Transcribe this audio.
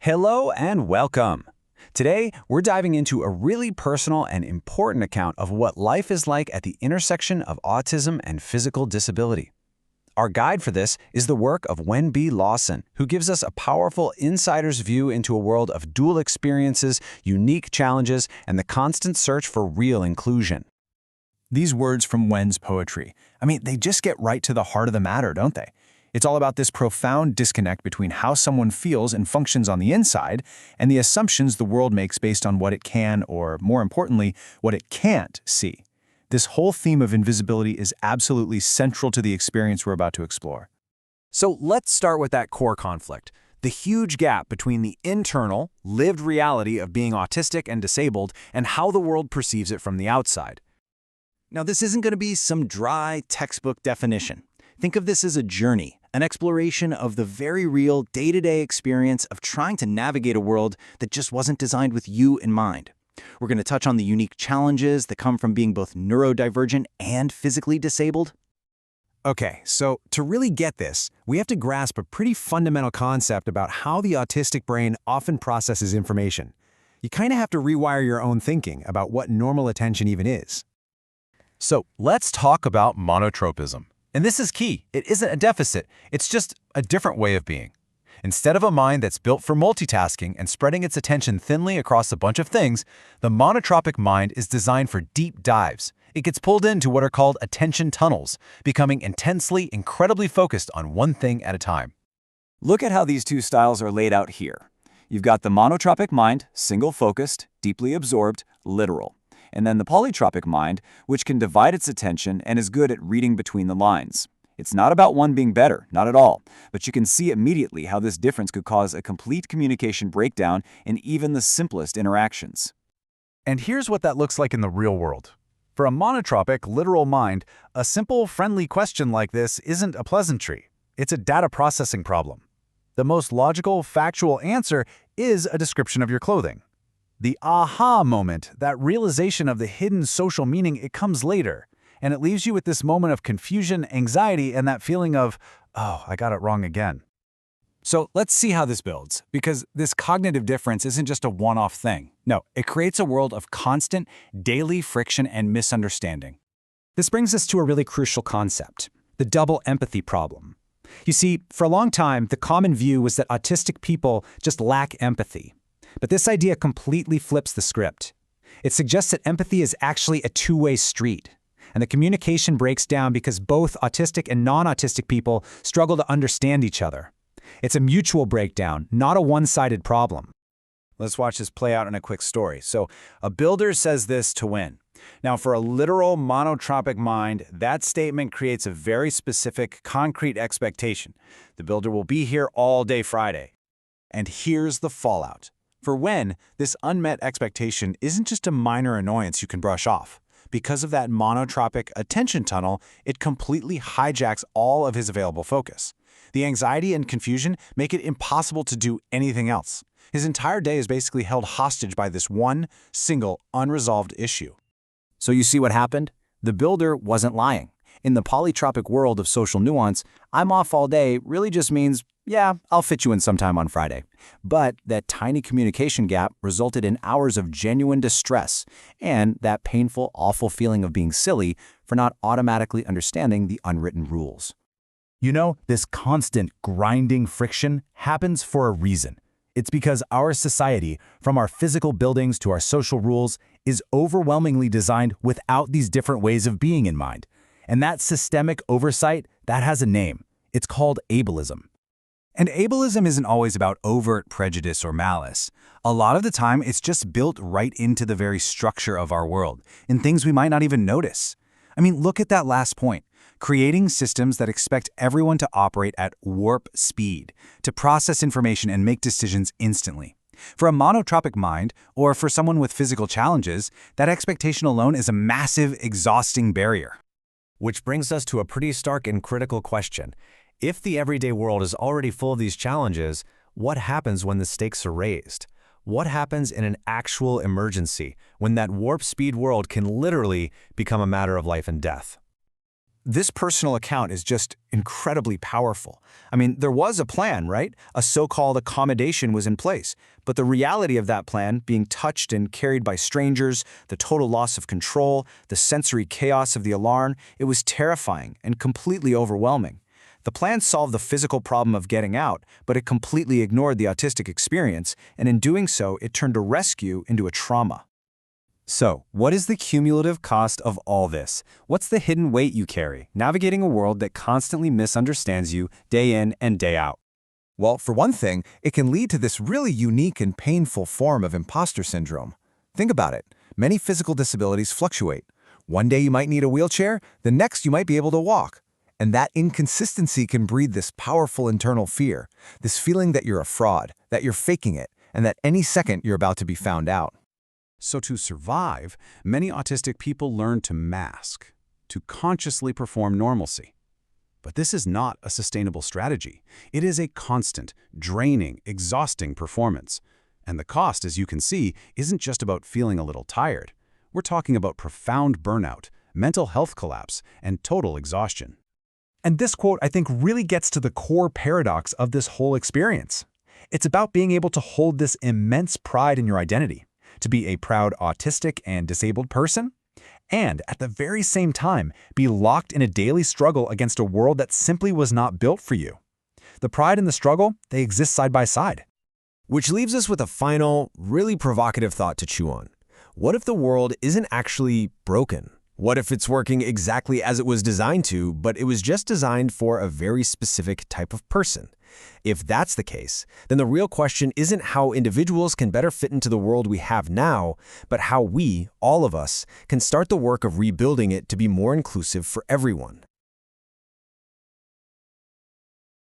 Hello and welcome. Today, we're diving into a really personal and important account of what life is like at the intersection of autism and physical disability. Our guide for this is the work of Wen B. Lawson, who gives us a powerful insider's view into a world of dual experiences, unique challenges, and the constant search for real inclusion. These words from Wen's poetry, they just get right to the heart of the matter, don't they? It's all about this profound disconnect between how someone feels and functions on the inside and the assumptions the world makes based on what it can, or more importantly, what it can't see. This whole theme of invisibility is absolutely central to the experience we're about to explore. So let's start with that core conflict, the huge gap between the internal, lived reality of being autistic and disabled and how the world perceives it from the outside. Now, this isn't going to be some dry textbook definition. Think of this as a journey, an exploration of the very real day-to-day experience of trying to navigate a world that just wasn't designed with you in mind. We're going to touch on the unique challenges that come from being both neurodivergent and physically disabled. Okay, so to really get this, we have to grasp a pretty fundamental concept about how the autistic brain often processes information. You kind of have to rewire your own thinking about what normal attention even is. So let's talk about monotropism. And this is key. It isn't a deficit. It's just a different way of being. Instead of a mind that's built for multitasking and spreading its attention thinly across a bunch of things, the monotropic mind is designed for deep dives. It gets pulled into what are called attention tunnels, becoming intensely, incredibly focused on one thing at a time. Look at how these two styles are laid out here. You've got the monotropic mind, single-focused, deeply absorbed, literal. And then the polytropic mind, which can divide its attention and is good at reading between the lines. It's not about one being better, not at all, but you can see immediately how this difference could cause a complete communication breakdown in even the simplest interactions. And here's what that looks like in the real world. For a monotropic, literal mind, a simple, friendly question like this isn't a pleasantry. It's a data processing problem. The most logical, factual answer is a description of your clothing. The aha moment, that realization of the hidden social meaning, it comes later, and it leaves you with this moment of confusion, anxiety, and that feeling of, oh, I got it wrong again. So let's see how this builds, because this cognitive difference isn't just a one-off thing. No, it creates a world of constant, daily friction and misunderstanding. This brings us to a really crucial concept, the double empathy problem. You see, for a long time, the common view was that autistic people just lack empathy. But this idea completely flips the script. It suggests that empathy is actually a two-way street, and the communication breaks down because both autistic and non-autistic people struggle to understand each other. It's a mutual breakdown, not a one-sided problem. Let's watch this play out in a quick story. So, a builder says this to Wen. Now, for a literal monotropic mind, that statement creates a very specific, concrete expectation. The builder will be here all day Friday. And here's the fallout. For Wen, this unmet expectation isn't just a minor annoyance you can brush off. Because of that monotropic attention tunnel, it completely hijacks all of his available focus. The anxiety and confusion make it impossible to do anything else. His entire day is basically held hostage by this one, single, unresolved issue. So you see what happened? The builder wasn't lying. In the polytropic world of social nuance, I'm off all day really just means, yeah, I'll fit you in sometime on Friday. But that tiny communication gap resulted in hours of genuine distress and that painful, awful feeling of being silly for not automatically understanding the unwritten rules. You know, this constant grinding friction happens for a reason. It's because our society, from our physical buildings to our social rules, is overwhelmingly designed without these different ways of being in mind. And that systemic oversight, that has a name. It's called ableism. And ableism isn't always about overt prejudice or malice. A lot of the time, it's just built right into the very structure of our world, in things we might not even notice. Look at that last point. Creating systems that expect everyone to operate at warp speed, to process information and make decisions instantly. For a monotropic mind, or for someone with physical challenges, that expectation alone is a massive, exhausting barrier. Which brings us to a pretty stark and critical question. If the everyday world is already full of these challenges, what happens when the stakes are raised? What happens in an actual emergency, when that warp speed world can literally become a matter of life and death? This personal account is just incredibly powerful. I mean, there was a plan, right? A so-called accommodation was in place, but the reality of that plan, being touched and carried by strangers, the total loss of control, the sensory chaos of the alarm, it was terrifying and completely overwhelming. The plan solved the physical problem of getting out, but it completely ignored the autistic experience, and in doing so, it turned a rescue into a trauma. So, what is the cumulative cost of all this? What's the hidden weight you carry, navigating a world that constantly misunderstands you day in and day out? Well, for one thing, it can lead to this really unique and painful form of imposter syndrome. Think about it. Many physical disabilities fluctuate. One day you might need a wheelchair, the next you might be able to walk. And that inconsistency can breed this powerful internal fear, this feeling that you're a fraud, that you're faking it, and that any second you're about to be found out. So to survive, many autistic people learn to mask, to consciously perform normalcy. But this is not a sustainable strategy. It is a constant, draining, exhausting performance. And the cost, as you can see, isn't just about feeling a little tired. We're talking about profound burnout, mental health collapse, and total exhaustion. And this quote, I think, really gets to the core paradox of this whole experience. It's about being able to hold this immense pride in your identity, to be a proud autistic and disabled person, and at the very same time, be locked in a daily struggle against a world that simply was not built for you. The pride and the struggle, they exist side by side. Which leaves us with a final, really provocative thought to chew on. What if the world isn't actually broken? What if it's working exactly as it was designed to, but it was just designed for a very specific type of person? If that's the case, then the real question isn't how individuals can better fit into the world we have now, but how we, all of us, can start the work of rebuilding it to be more inclusive for everyone.